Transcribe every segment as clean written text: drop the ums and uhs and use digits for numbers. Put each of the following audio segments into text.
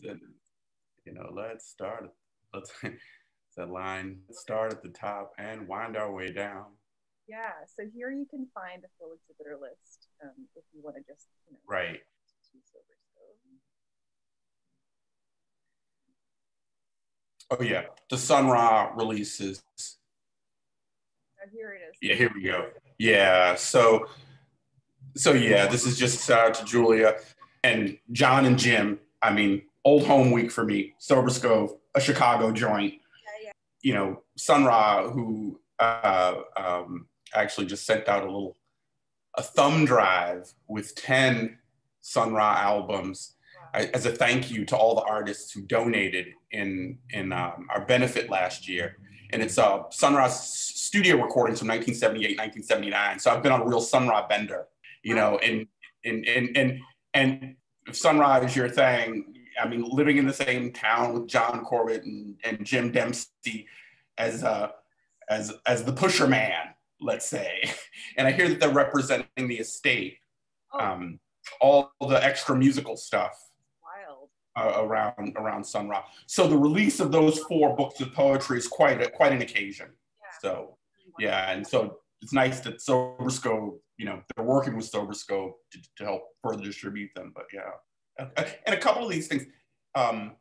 And, let's start. Let's that line. Let's start at the top and wind our way down. Yeah. So here you can find the full exhibitor list if you want to just right. Oh yeah, the Sun Ra releases. Oh, here it is. Yeah, here we go. Yeah, so yeah, this is just shout out to Julia and John and Jim. I mean, old home week for me. Sober Scove, a Chicago joint. Yeah. Sun Ra, who actually just sent out a thumb drive with 10 Sun Ra albums. As a thank you to all the artists who donated in our benefit last year. And it's Sun Ra's studio recordings from 1978, 1979. So I've been on a real Sun Ra bender, and if Sun Ra is your thing, I mean, living in the same town with John Corbett and Jim Dempsey as the pusher man, let's say. And I hear that they're representing the estate, all the extra musical stuff. Around Sun Ra. So the release of those 4 books of poetry is quite an occasion. Yeah. So yeah, and so it's nice that Sober Scope, they're working with Sober Scope to help further distribute them. But yeah, and a couple of these things, and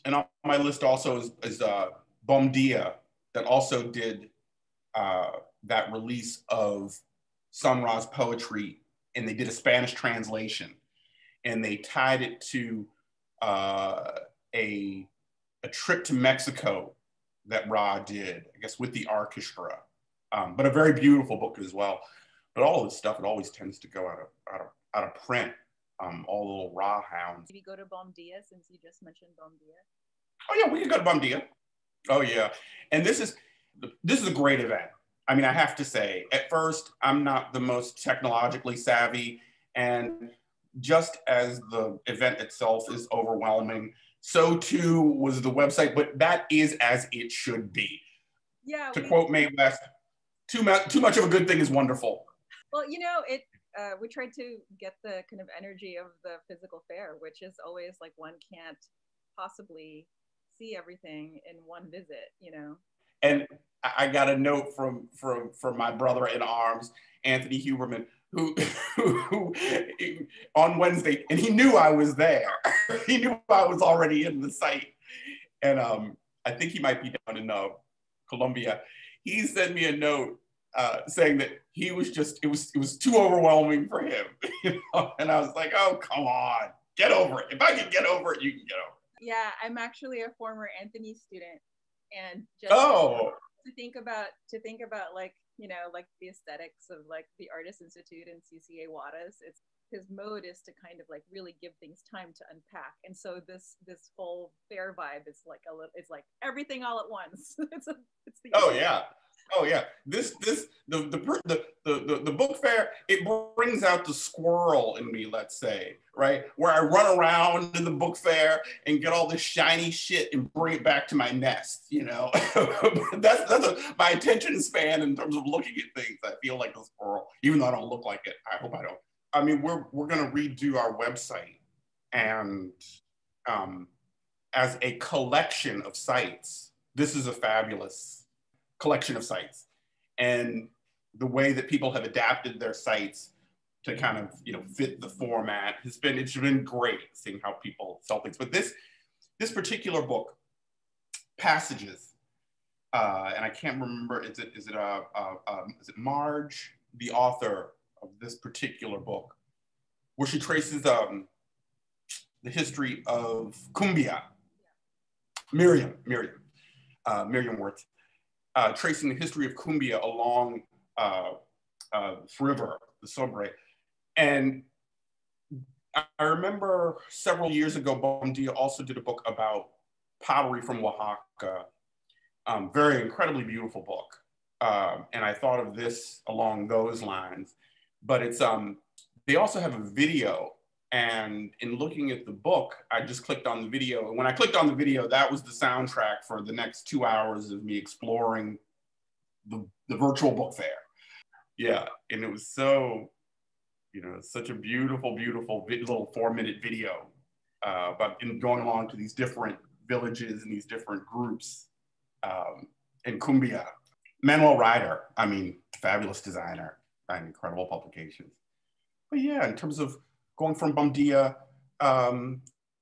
on my list also is Bom Dia, that also did that release of Sun Ra's poetry, and they did a Spanish translation, and they tied it to a trip to Mexico that Ra did, I guess, with the orchestra, but a very beautiful book as well. But all of this stuff, it always tends to go out of print. All the little Ra hounds. Maybe go to Bom Dia, since you just mentioned Bom Dia. Oh yeah, we can go to Bom Dia. Oh yeah, and this is a great event. I mean, I have to say, at first, I'm not the most technologically savvy, and just as the event itself is overwhelming, so too was the website, but that is as it should be. Yeah. To quote Mae West, too much of a good thing is wonderful. Well, we tried to get the kind of energy of the physical fair, which is always like one can't possibly see everything in one visit, And I got a note from my brother in arms, Anthony Huberman, who on Wednesday, and he knew I was there. He knew I was already in the site. And I think he might be down in Colombia. He sent me a note saying that it was too overwhelming for him. And I was like, oh, come on, get over it. If I can get over it, you can get over it. Yeah, I'm actually a former Anthony student. And just to think about like the aesthetics of like the Artists Institute and CCA WADAs, his mode is to kind of like really give things time to unpack. And so this whole fair vibe is like it's like everything all at once. Oh yeah. The book fair, it brings out the squirrel in me, let's say, right? Where I run around in the book fair and get all this shiny shit and bring it back to my nest, That's my attention span in terms of looking at things. I feel like the squirrel, even though I don't look like it. I hope I don't. I mean, we're gonna redo our website, and as a collection of sites, this is a fabulous collection of sites, and the way that people have adapted their sites to kind of fit the format it's been great seeing how people sell things. But this particular book, Passages, and I can't remember, is it Marge, the author of this particular book, where she traces the history of cumbia. Miriam Wirtz. Tracing the history of cumbia along this river, the Sobre. And I remember several years ago, Bom Dia also did a book about pottery from Oaxaca. Very incredibly beautiful book. And I thought of this along those lines. But it's they also have a video. And in looking at the book, I just clicked on the video. And when I clicked on the video, that was the soundtrack for the next 2 hours of me exploring the virtual book fair. Yeah, and it was so, such a beautiful, beautiful little 4-minute video. about going along to these different villages and these different groups in Cumbia. Manuel Ryder, I mean, fabulous designer and incredible publications. But yeah, in terms of going from Bamdia, I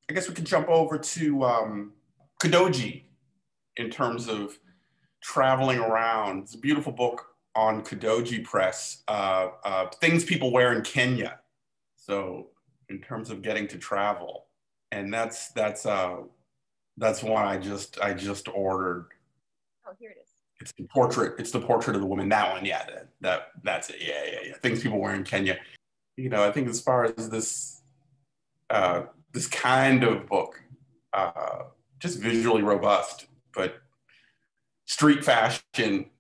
guess we could jump over to Kadoji in terms of traveling around. It's a beautiful book on Kadoji Press, things people wear in Kenya. So in terms of getting to travel, and that's one I just ordered. Oh, here it is. It's the portrait. It's the portrait of the woman. That one, yeah. That's it. Yeah. Things people wear in Kenya. You know, I think as far as this this kind of book, just visually robust, but street fashion,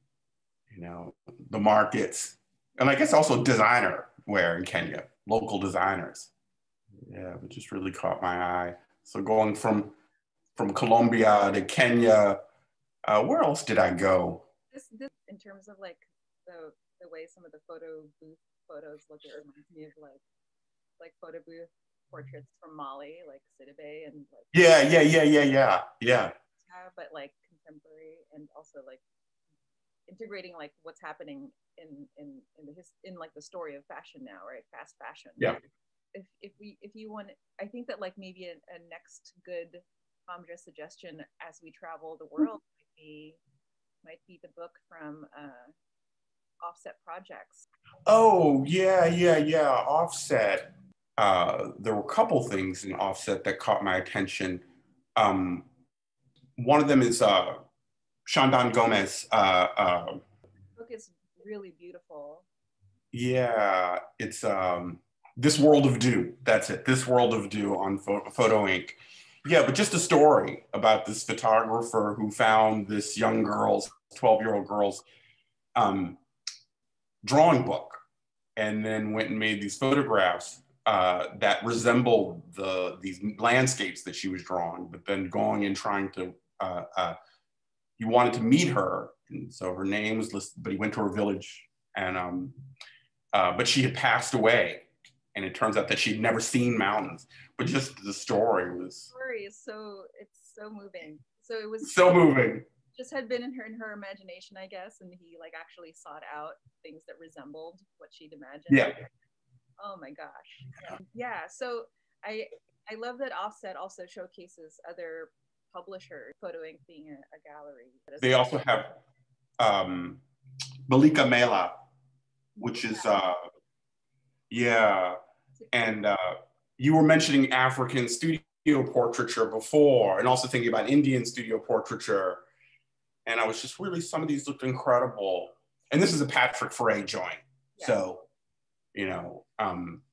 you know, the markets, and I guess also designer wear in Kenya, local designers. Yeah, it just really caught my eye. So going from Colombia to Kenya, where else did I go? This in terms of like the way some of the photo booth photos look, it reminds me of like photo booth portraits from Mali, like Sidibe and like Yeah. But like contemporary, and also like integrating like what's happening in like the story of fashion now, right? Fast fashion. Yeah. If you want, I think that like maybe a next good Hamza suggestion as we travel the world might be the book from Offset Projects. Oh yeah. Offset. There were a couple things in Offset that caught my attention. One of them is Shandan Gomez. The book is really beautiful. Yeah, it's This World of Dew. That's it. This World of Dew on Photo Inc. Yeah, but just a story about this photographer who found this young girl's, 12-year-old girl's drawing book, and then went and made these photographs that resembled these landscapes that she was drawing, but then going and trying to, he wanted to meet her. And so her name was listed, but he went to her village, and but she had passed away. And it turns out that she'd never seen mountains, but just the story was. The story is it's so moving. So it was so moving. Just had been in her imagination, I guess, and he like actually sought out things that resembled what she'd imagined. Yeah. Oh my gosh. Yeah. So I love that Offset also showcases other publishers, Photo Inc. being a gallery. They also have Malika Mela, which is and you were mentioning African studio portraiture before, and also thinking about Indian studio portraiture. And I was just really, some of these looked incredible. And this is a Patrick Frey joint. Yeah. So, you know,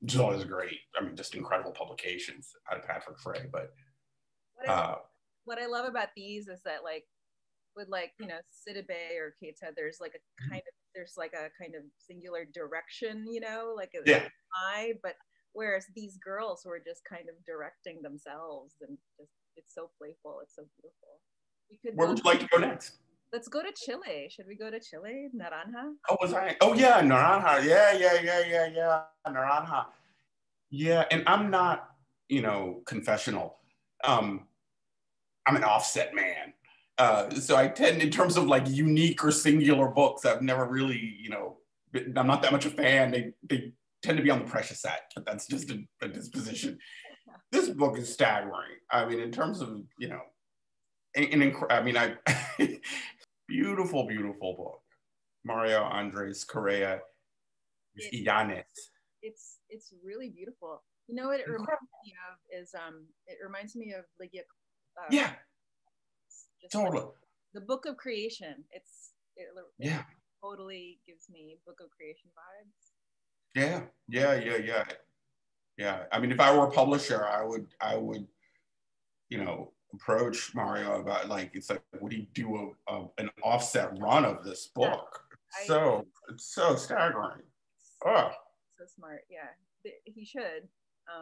it's always great. I mean, just incredible publications out of Patrick Frey. But what I love about these is that, like, with like, you know, Sidibe or Kate's Head, there's like a kind of singular direction, you know, like eye, but whereas these girls were just kind of directing themselves, and just, it's so playful, it's so beautiful. Where would you like to go next? Let's go to Chile. Should we go to Chile? Naranja? Oh yeah, Naranja. Yeah. Naranja. Yeah, and I'm not, you know, confessional. I'm an Offset man. So I tend, in terms of like unique or singular books, I've never really, you know, I'm not that much a fan. They tend to be on the precious side, but that's just a disposition. This book is staggering. I mean, in terms of, you know, beautiful book. Mario Andres Correa Illanes. It's really beautiful. You know what it reminds me of is it reminds me of Lewitt. Yeah. Totally. Like the Book of Creation. It totally gives me Book of Creation vibes. Yeah. I mean, if I were a publisher, I would, you know, approach Mario about, like, it's like, would he do an offset run of this book? Yeah. It's so staggering. Oh. So smart. Yeah, he should.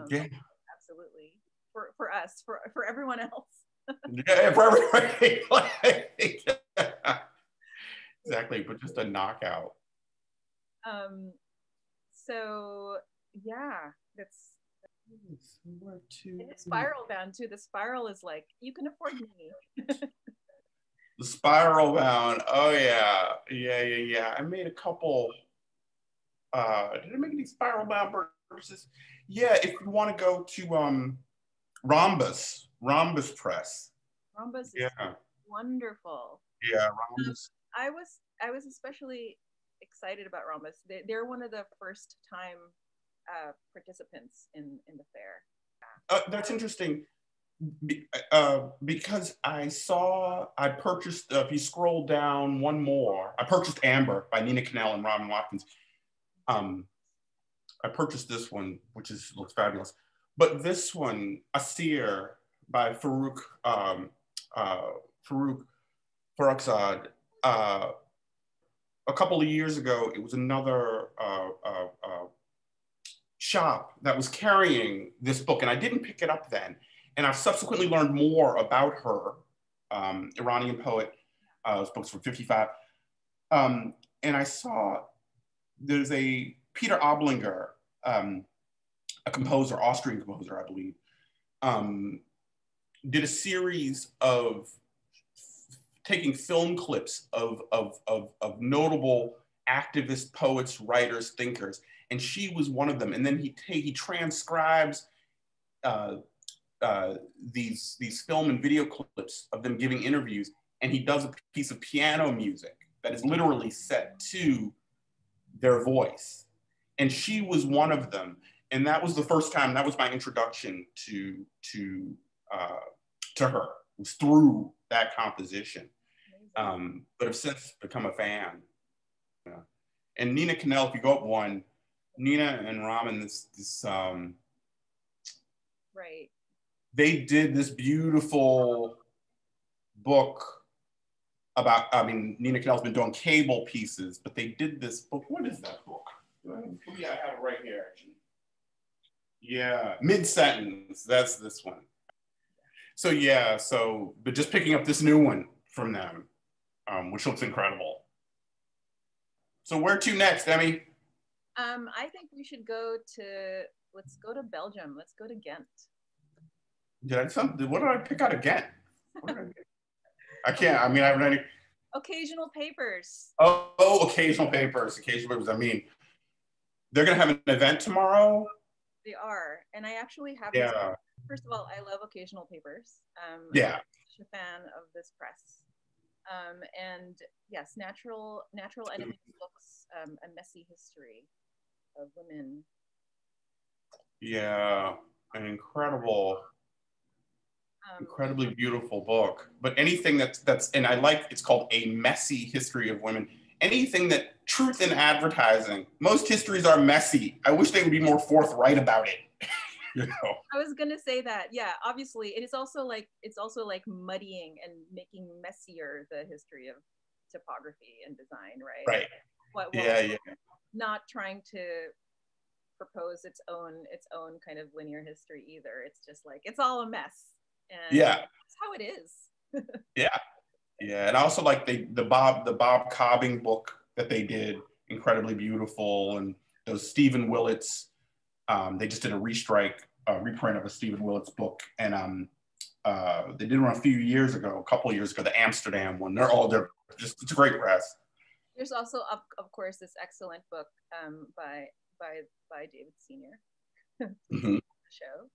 Yeah. Absolutely. For us, for everyone else. Yeah, for everybody. Exactly, but just a knockout. So yeah, that's Where to? It's spiral bound too. The spiral is like, you can afford me. The spiral bound. Oh yeah. I made a couple. Did I make any spiral bound purchases? Yeah, if you want to go to Rhombus Press. Rhombus is wonderful. Yeah, Rhombus. I was especially excited about Rhombus. They're one of the first time participants in the fair. That's interesting. Because I purchased, if you scroll down one more, I purchased Amber by Nina Cannell and Robin Watkins. I purchased this one, which looks fabulous. But this one, Asir by Farouk Farrokhzad, a couple of years ago, it was another shop that was carrying this book, and I didn't pick it up then. And I've subsequently learned more about her, Iranian poet. This book's from 55. And I saw there's a Peter Oblinger, a composer, Austrian composer, I believe, did a series of taking film clips of notable activist poets, writers, thinkers, and she was one of them. And then he transcribes these film and video clips of them giving interviews, and he does a piece of piano music that is literally set to their voice. And she was one of them. And that was the first time, that was my introduction to her, it was through that composition. But I've since become a fan. Yeah. And Nina Cannell, if you go up one, Nina and Raman, right. They did this beautiful book about, Nina Cannell's been doing cable pieces, but they did this book. What is that book? Yeah, I have it right here, actually. Yeah, Mid-Sentence, that's this one. So yeah, but just picking up this new one from them, which looks incredible. So where to next, Emmy? I think we should let's go to Belgium. Let's go to Ghent. What did I pick out again? I can't, I haven't any. Occasional papers. Oh, occasional papers. They're gonna have an event tomorrow. They are, and I actually have. Yeah. First of all, I love occasional papers. Yeah. I'm a fan of this press. And yes, Natural Enemies books, a messy history of women. Yeah, an incredibly beautiful book. But anything that's and I like, it's called A Messy History of Women. Anything that truth in advertising, most histories are messy. I wish they would be more forthright about it. I was gonna say that, yeah, obviously. It's also like muddying and making messier the history of typography and design, right? Right. Not trying to propose its own kind of linear history either. It's just like, it's all a mess. And that's how it is. Yeah, and I also like the Bob Cobbing book that they did, incredibly beautiful, and those Stephen Willett's. They just did a reprint of a Stephen Willett's book, and they did one a couple of years ago, the Amsterdam one. It's a great press. There's also, of course, this excellent book by David Senior. Mm-hmm. Show.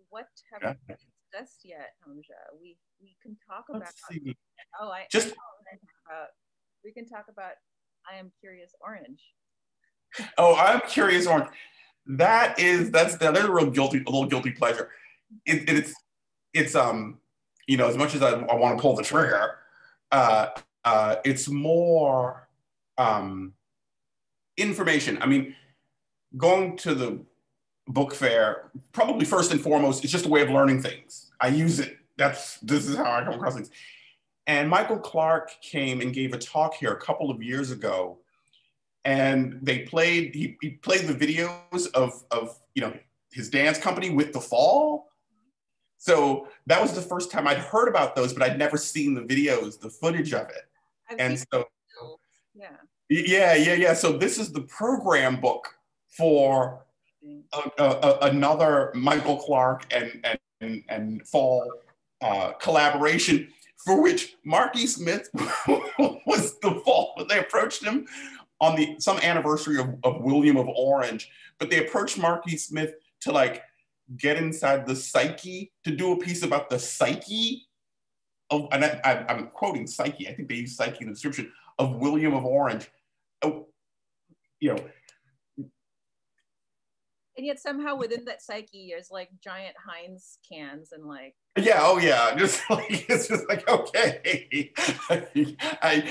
What have we discussed yet, Hamza? We can talk about. Let's see. We can talk about I Am Curious Orange. Oh, I'm Curious Orange. That's a little guilty pleasure. It's as much as I want to pull the trigger, it's more information. Going to the book fair, probably first and foremost, it's just a way of learning things. I use it. This is how I come across things. And Michael Clark came and gave a talk here a couple of years ago, and he played the videos of his dance company With the Fall. So that was the first time I'd heard about those, but I'd never seen the videos, the footage of it. So this is the program book for another Michael Clark and Fall collaboration, for which Marky Smith was the Fall. They approached him on some anniversary of William of Orange, but they approached Marky Smith to like get inside the psyche, to do a piece about the psyche of, and I'm quoting psyche, I think they use psyche in the description, of William of Orange. You know, and yet somehow within that psyche there's like giant Heinz cans and like, yeah, oh yeah, just like, it's just like, okay, I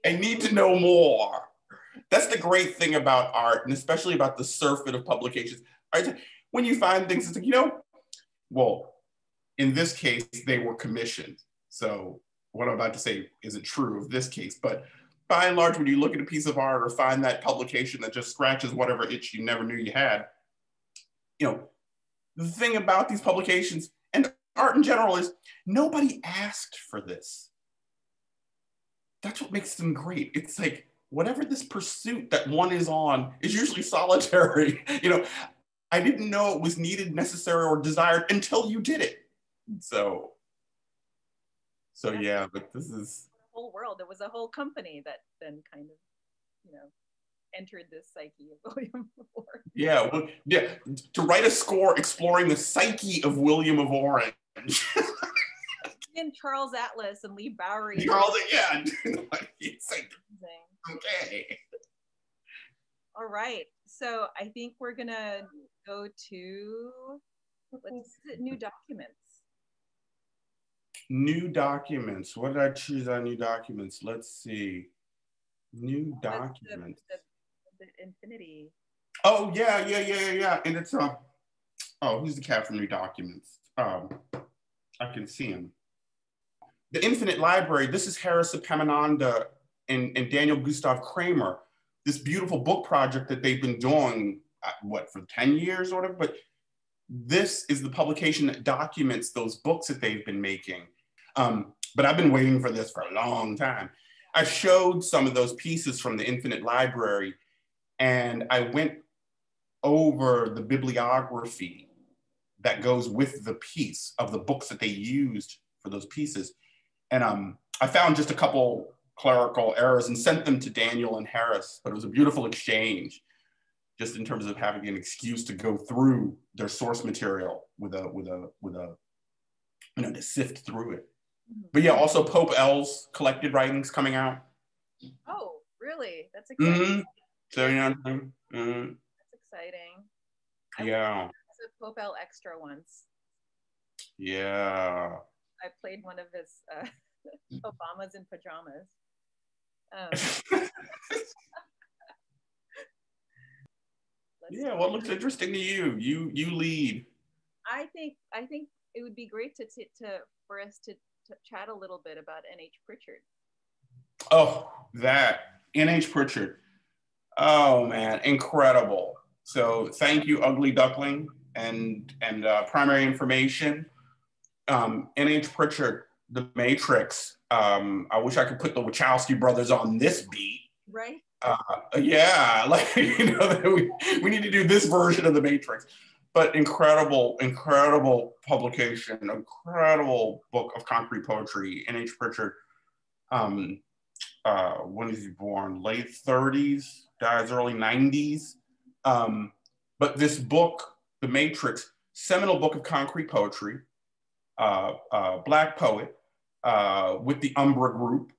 need to know more. That's the great thing about art, and especially about the surfeit of publications. When you find things, it's like, you know, well, in this case, they were commissioned. So what I'm about to say isn't true of this case, but by and large, when you look at a piece of art or find that publication that just scratches whatever itch you never knew you had, you know, the thing about these publications and art in general is nobody asked for this. That's what makes them great. It's like, whatever this pursuit that one is on is usually solitary. You know, I didn't know it was needed, necessary, or desired until you did it. So yeah, but this is the whole world. There was a whole company that then kind of, you know, entered this psyche of William of Orange. Yeah, well, yeah, to write a score exploring the psyche of William of Orange. And Charles Atlas and Lee Bowery. Charles, yeah. It's like, okay. All right. So I think we're gonna go to, new documents. New documents. What did I choose on new documents? Let's see. New documents. The Infinity. Oh yeah. And it's oh, who's the cat from new documents? I can see him. The Infinite Library. This is Harris Epaminonda and Daniel Gustav Kramer. This beautiful book project that they've been doing, what, for 10 years or whatever, but this is the publication that documents those books that they've been making. But I've been waiting for this for a long time. I showed some of those pieces from the Infinite Library, and I went over the bibliography that goes with the piece of the books that they used for those pieces. And I found just a couple clerical errors and sent them to Daniel and Harris, but it was a beautiful exchange, just in terms of having an excuse to go through their source material with a you know, to sift through it. But yeah, also Pope L's collected writings coming out. Oh, really? That's exciting. So, you know, that's exciting. Yeah. It's a Pope L extra once. Yeah. I played one of his Obamas in pajamas. Yeah, what looks interesting to you? You lead. I think it would be great for us to chat a little bit about N.H. Pritchard. Oh, that N.H. Pritchard. Oh man, incredible. So thank you, Ugly Duckling and Primary Information. N.H. Pritchard, The Matrix. I wish I could put the Wachowski brothers on this beat. Right. Yeah, like, you know, we need to do this version of The Matrix. But incredible publication, incredible book of concrete poetry. N.H. Pritchard, when is he born? Late 30s, dies early 90s. But this book, The Matrix, seminal book of concrete poetry, Black poet with the Umbra group.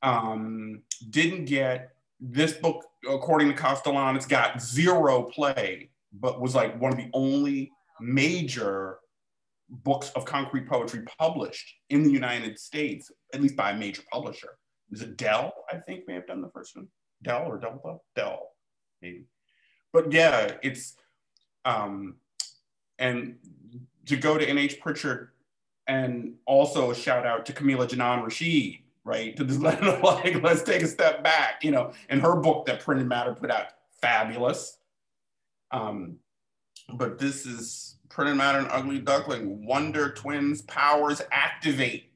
Right. Didn't get, this book, according to Castellan, it's got 0 play, but was like one of the only major books of concrete poetry published in the United States, at least by a major publisher. Was it Dell, I think, may have done the first one? Dell or Delta? Dell, maybe. But yeah, it's, and to go to N.H. Pritchard, and also a shout out to Camila Janan Rashid, right? To just like, let's take a step back, you know, and her book that Printed Matter put out, fabulous. But this is Printed Matter and Ugly Duckling, Wonder Twins Powers Activate,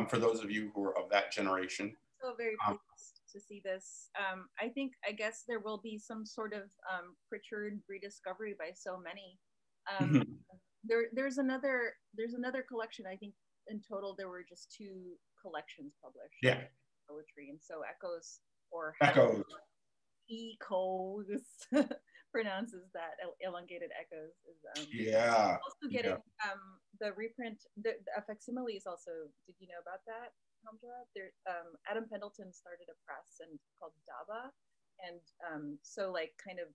for those of you who are of that generation. So very pleased to see this. I guess there will be some sort of Pritchard rediscovery by so many. There's another collection. I think in total there were just 2 collections published. Yeah. Poetry, and so Echoes, or Echoes. Echoes pronounces that, elongated Echoes, is yeah. Also getting the reprint, the facsimile is also. Did you know about that, Hamza? There, Adam Pendleton started a press and called Daba, and so like kind of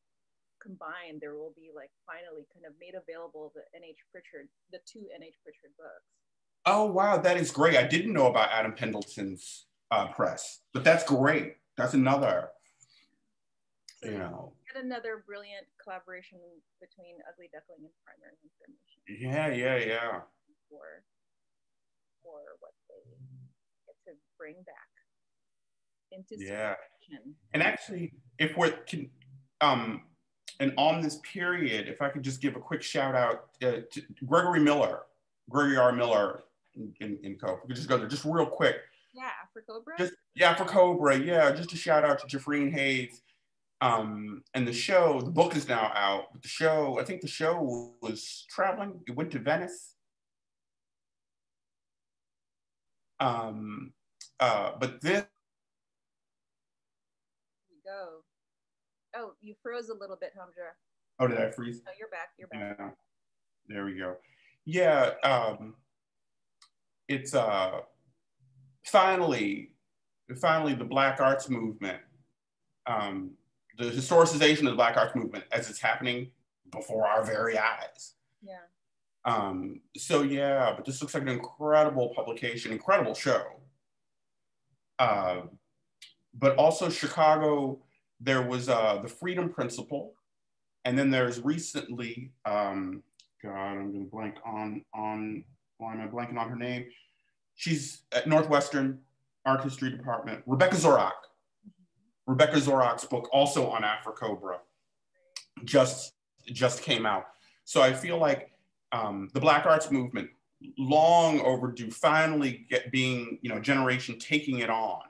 combined, there will be like finally kind of made available the the 2 N.H. Pritchard books. Oh wow, that is great. I didn't know about Adam Pendleton's press, but that's great. That's another, so you know. Yet another brilliant collaboration between Ugly Duckling and Primary Information. Yeah. For what they get to bring back into circulation. And actually, if we're and on this period, if I could just give a quick shout out to Gregory R. Miller in Co. We could just go there just real quick. Yeah, Afrocobra? For Cobra, just a shout out to Jeffreen Hayes. And the book is now out, but I think the show was traveling. It went to Venice. But this. Here we go. Oh, you froze a little bit, Hamza. Oh, did I freeze? No, you're back. Yeah. There we go. Yeah. It's finally the Black Arts Movement, the historicization of the Black Arts Movement as it's happening before our very eyes. Yeah. But this looks like an incredible publication, incredible show. But also Chicago, there was the Freedom Principle, and then there's recently, I'm going to blank on why am I blanking on her name? She's at Northwestern Art History Department, Rebecca Zorak. Rebecca Zorak's book, also on Afrocobra, just came out. So I feel like the Black Arts Movement, long overdue, finally being, generation taking it on,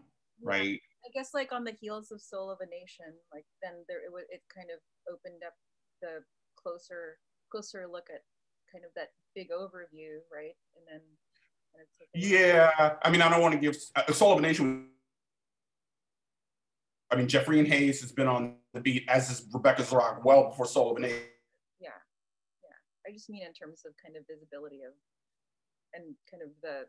right? I guess like on the heels of Soul of a Nation, like then it kind of opened up the closer look at kind of that big overview, right? And then I mean, I don't want to give Soul of a Nation. I mean, Jeffreen Hayes has been on the beat, as is Rebecca Zorak, well before Soul of a Nation. Yeah. I just mean in terms of kind of visibility of, and kind of the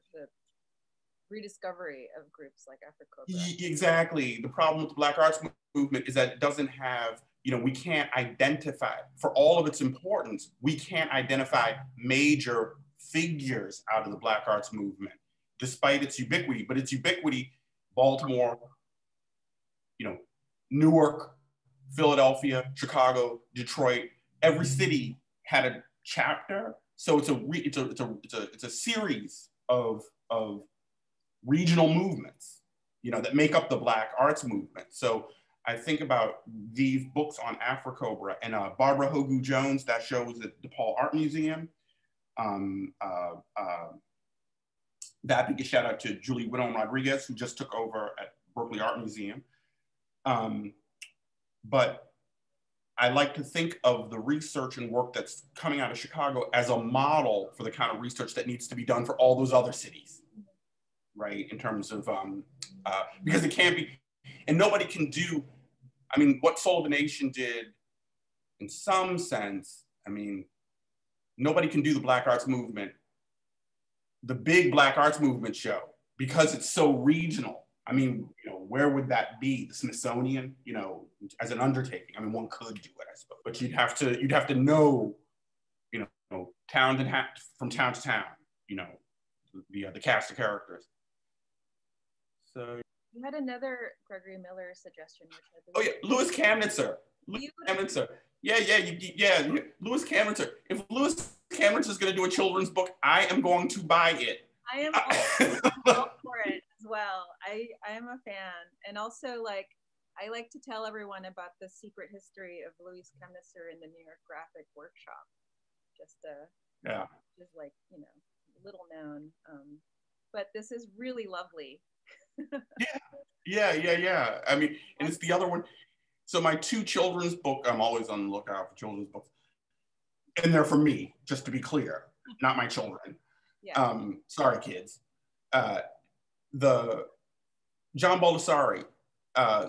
rediscovery of groups like Afrocobra. Exactly. The problem with the Black Arts Movement is that it doesn't have, we can't identify, for all of its importance, we can't identify major figures out of the Black Arts Movement, despite its ubiquity. But its ubiquity, Baltimore, Newark, Philadelphia, Chicago, Detroit, every city had a chapter. So it's a series of regional movements, that make up the Black Arts Movement. So I think about these books on Afrocobra and Barbara Hogu Jones, that show was at DePaul Art Museum. That big a shout out to Julie Winone Rodriguez, who just took over at Berkeley Art Museum. But I like to think of the research and work that's coming out of Chicago as a model for the kind of research that needs to be done for all those other cities, right? In terms of, because it can't be, and nobody can do, I mean, what Soul of a Nation did, in some sense, I mean, nobody can do the Black Arts Movement, the big Black Arts Movement show, because it's so regional. I mean, where would that be? The Smithsonian, as an undertaking. I mean, one could do it, I suppose, but you'd have to know, town from town to town, the cast of characters. So you had another Gregory Miller suggestion, which I believe. Oh yeah, Louis Kamnitzer. Yeah. Louis Kamnitzer. If Louis Kamnitzer is going to do a children's book, I am going to buy it. I am all for it as well. I am a fan, and also like I like to tell everyone about the secret history of Louis Kamnitzer in the New York Graphic Workshop. Just like little known, but this is really lovely. Yeah. I mean, and it's the other one. So my two children's book, I'm always on the lookout for children's books. And they're for me, just to be clear, not my children. Yeah. Sorry, kids. The John Baldessari.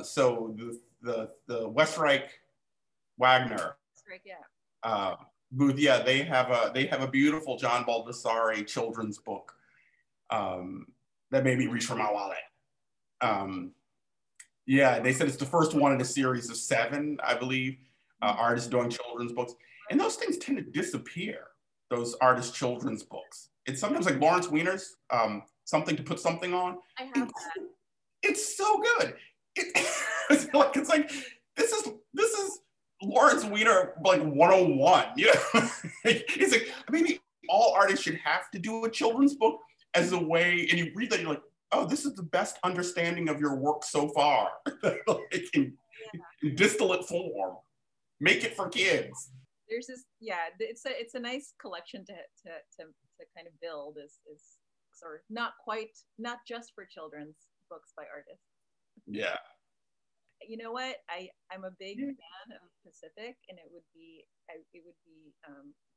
So the Westreich Wagner. Yeah. Booth. Yeah, they have a beautiful John Baldessari children's book that made me reach for my wallet. Yeah, they said it's the first one in a series of 7, I believe, artists doing children's books. And those things tend to disappear, those artist children's books. It's sometimes like Lawrence Weiner's Something to Put Something On. I have that. It's so good. It's like this is Lawrence Weiner like 101, you know? It's like maybe all artists should have to do a children's book as a way, and you read that, you're like, oh, this is the best understanding of your work so far. Like in distillate form. Make it for kids. There's this, it's a nice collection to kind of build is sort of not just for children's books by artists. Yeah. You know what? I'm a big fan of Pacific, and it would be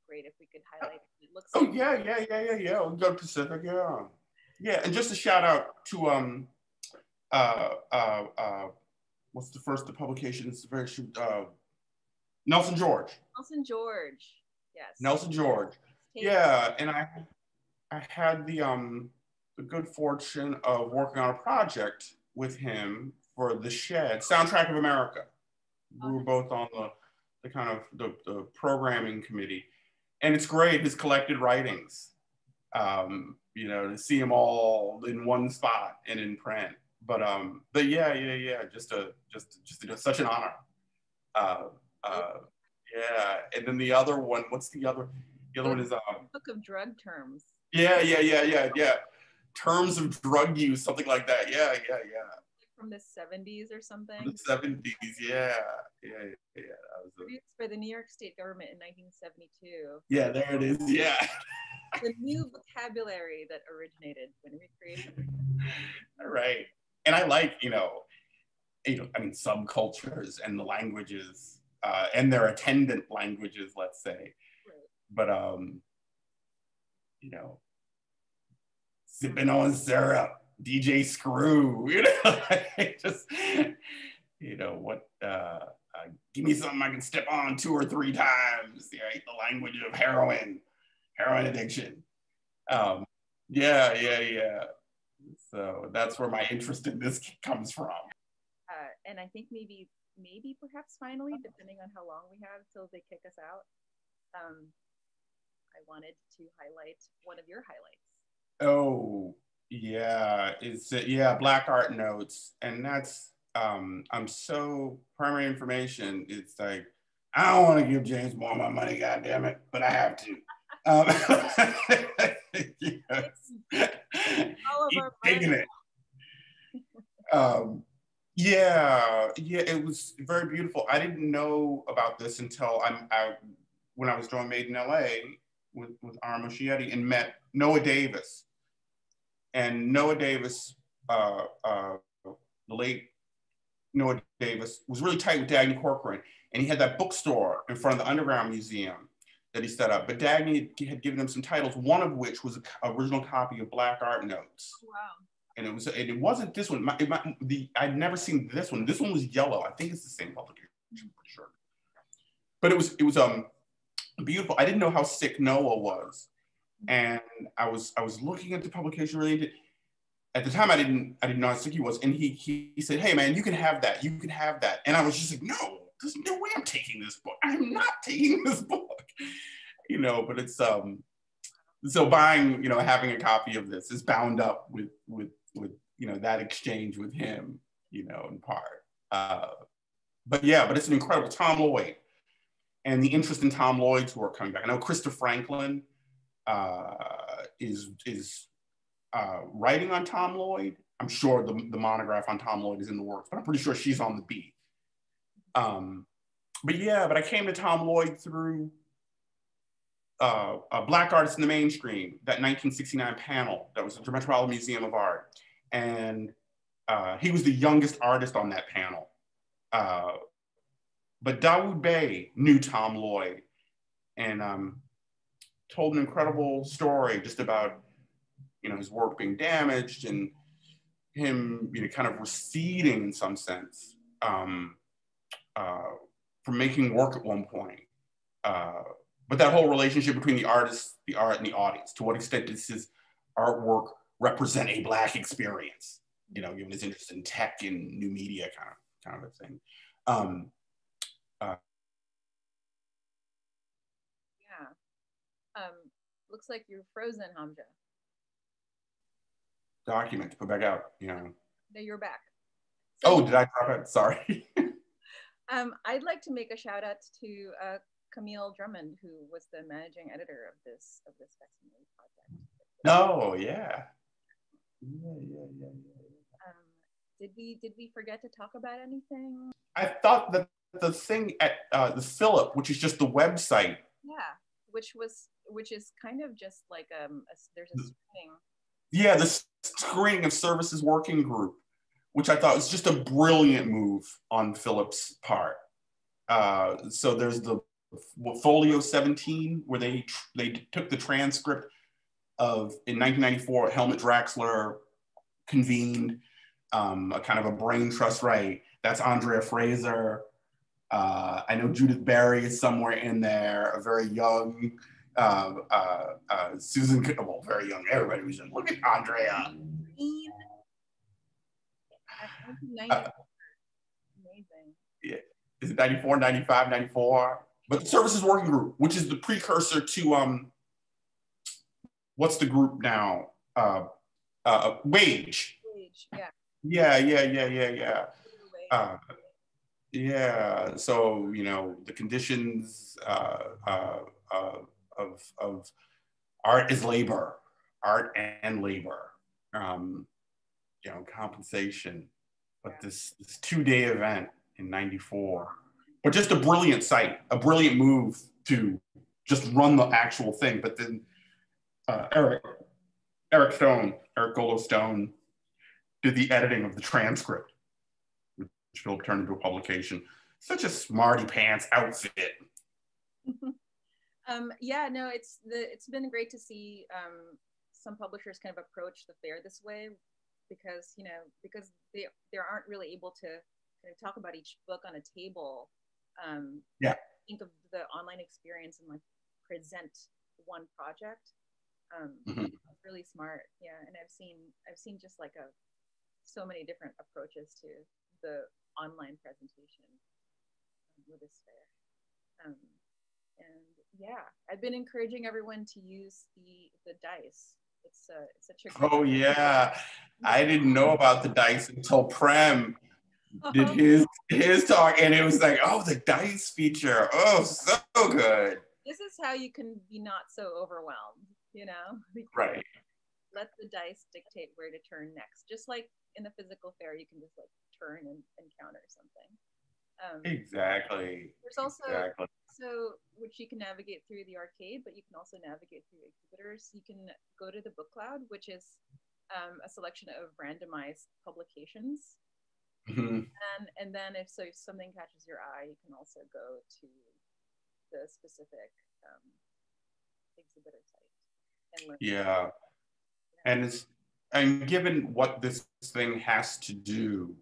great if we could highlight. It looks. Oh like yeah. We'll go to Pacific, yeah. Yeah, and just a shout out to what's the publication? It's very Nelson George. Nelson George, yes. Nelson George, yeah, and I had the good fortune of working on a project with him for The Shed, Soundtrack of America. We were both on the kind of the programming committee, and it's great, his collected writings. You know, to see them all in one spot and in print. But yeah, just such an honor. Yeah, and then the other one, what's the other? The other one is Book of Drug Terms. Yeah. Terms of drug use, something like that. Yeah. From the 70s or something. From the 70s, yeah. That was produced by the New York State government in 1972. Yeah, there it is. Yeah. The new vocabulary that originated when we created it. All right. And I like, I mean, subcultures and the languages and their attendant languages, let's say. Right. But, sipping on syrup, DJ Screw, just, give me something I can step on 2 or 3 times, right? The language of heroin addiction. Yeah. So that's where my interest in this comes from. And I think maybe perhaps finally, depending on how long we have till they kick us out, I wanted to highlight one of your highlights. Oh, yeah. It's Black Art Notes. And that's, I'm so primary information. It's like, I don't want to give James Moore my money, goddammit, but I have to. Taking it. It was very beautiful. I didn't know about this until when I was doing Made in LA with Ara Moschietti and met Noah Davis. And Noah Davis, the late Noah Davis, was really tight with Dagny Corcoran, and he had that bookstore in front of the Underground Museum that he set up. But Dagny had given him some titles, one of which was an original copy of Black Art Notes. Wow. And it wasn't this one. I'd never seen this one. This one was yellow. I think it's the same publication, I'm pretty sure. But it was beautiful. I didn't know how sick Noah was, and I was looking at the publication really. At the time, I didn't know how sick he was, and he said, "Hey man, you can have that. You can have that." And I was just like, "No, there's no way I'm taking this book. I'm not taking this book." But it's so buying, having a copy of this is bound up with that exchange with him, in part. But it's an incredible Tom Lloyd, and the interest in Tom Lloyd's work coming back. I know Krista Franklin is writing on Tom Lloyd. I'm sure the monograph on Tom Lloyd is in the works, but I'm pretty sure she's on the beat. But I came to Tom Lloyd through Black Artists in the Mainstream, that 1969 panel that was at the Metropolitan Museum of Art. And He was the youngest artist on that panel. But Dawood Bey knew Tom Lloyd and told an incredible story just about, you know, his work being damaged and him, you know, kind of receding in some sense from making work at one point. But that whole relationship between the artist, the art, and the audience, to what extent does his artwork represent a Black experience? You know, given his interest in tech and new media kind of a thing. Looks like you're frozen, Hamza. Document to put back out, you know. No, you're back. So, oh, did I drop it? Sorry. I'd like to make a shout out to Camille Drummond, who was the managing editor of this facsimile project. Oh, yeah. Did we forget to talk about anything? I thought that the thing at the Phillip, which is just the website. Yeah, which is kind of just like there's a screening. Yeah, the screening of services working group, which I thought was just a brilliant move on Phillip's part. So there's the Folio 17, where they took the transcript of, in 1994, Helmut Draxler convened a kind of a brain trust, right? That's Andrea Fraser. I know Judith Berry is somewhere in there, a very young Susan, well, very young, everybody was young. Look at Andrea. Amazing. Yeah, is it 94, 95, 94? But the Services Working Group, which is the precursor to, what's the group now? Wage. Wage, yeah. Yeah. Yeah, so, you know, the conditions of art is labor, art and labor, you know, compensation. But this 2-day event in 94, but just a brilliant site, a brilliant move to just run the actual thing. But then Eric Golo Stone did the editing of the transcript, which Philip turned into a publication. Such a smarty pants outfit. Yeah, no, it's been great to see some publishers kind of approach the fair this way, because they aren't really able to kind of talk about each book on a table. Yeah. Think of the online experience and like present one project. It's really smart. Yeah, and I've seen just like so many different approaches to the online presentation with this fair. And yeah, I've been encouraging everyone to use the dice. It's such a great. Oh yeah, I didn't know about the dice until Prem did his talk, and it was like, oh, the dice feature, oh, so good. This is how you can be not so overwhelmed, you know? Right. Let the dice dictate where to turn next. Just like in the physical fair, you can just like turn and encounter something. Exactly. There's also which you can navigate through the arcade, but you can also navigate through exhibitors. You can go to the Book Cloud, which is a selection of randomized publications. And then if something catches your eye, you can also go to the specific exhibitor site and learn. Yeah. And given what this thing has to do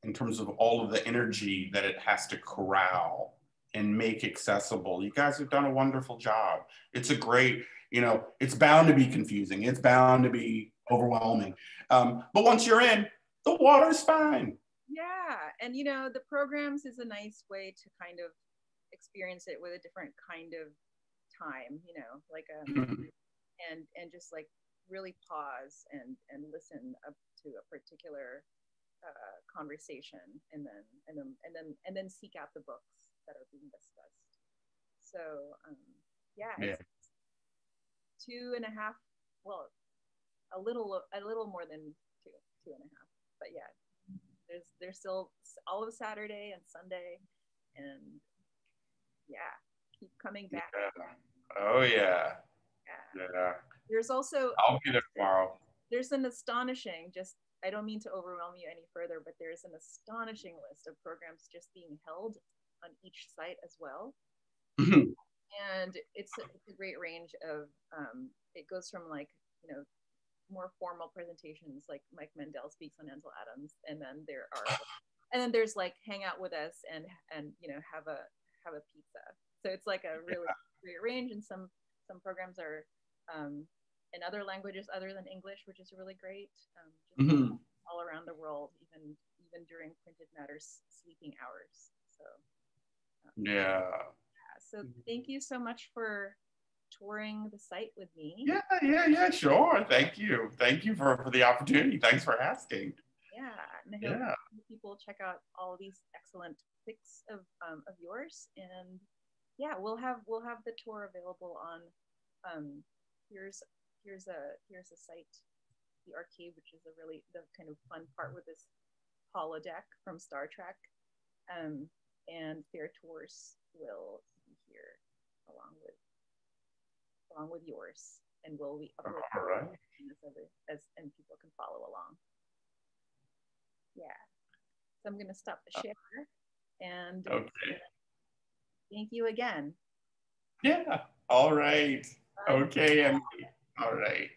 in terms of all of the energy that it has to corral and make accessible, you guys have done a wonderful job. It's a great, you know, it's bound to be confusing. It's bound to be overwhelming. But once you're in, the water's fine. Yeah, and you know, the programs is a nice way to kind of experience it with a different kind of time, you know, like and just like really pause and listen up to a particular conversation, and then seek out the books that are being discussed. So it's 2.5, well, a little more than two and a half, but yeah, there's still all of Saturday and Sunday, and yeah, keep coming back. Oh yeah. There's also, I'll be there tomorrow. There's an astonishing, just I don't mean to overwhelm you any further, but there's an astonishing list of programs just being held on each site as well. And it's a great range of, it goes from like, you know, more formal presentations like Mike Mendel speaks on Ansel Adams, and then there's like hang out with us and you know, have a pizza. So it's like a really great range, and some programs are in other languages other than English, which is really great. All around the world, even during Printed Matter's sleeping hours. So so thank you so much for touring the site with me. Yeah, sure. Thank you for the opportunity. Thanks for asking. Yeah, and I hope people check out all of these excellent pics of yours. And yeah, we'll have the tour available on here's a site, the archive, which is the kind of fun part with this holodeck from Star Trek, and Fair Tours will be here along with yours, and we'll be uploading and people can follow along. Yeah, so I'm gonna stop the share, and thank you again. Yeah, all right. Okay, Emily. All right.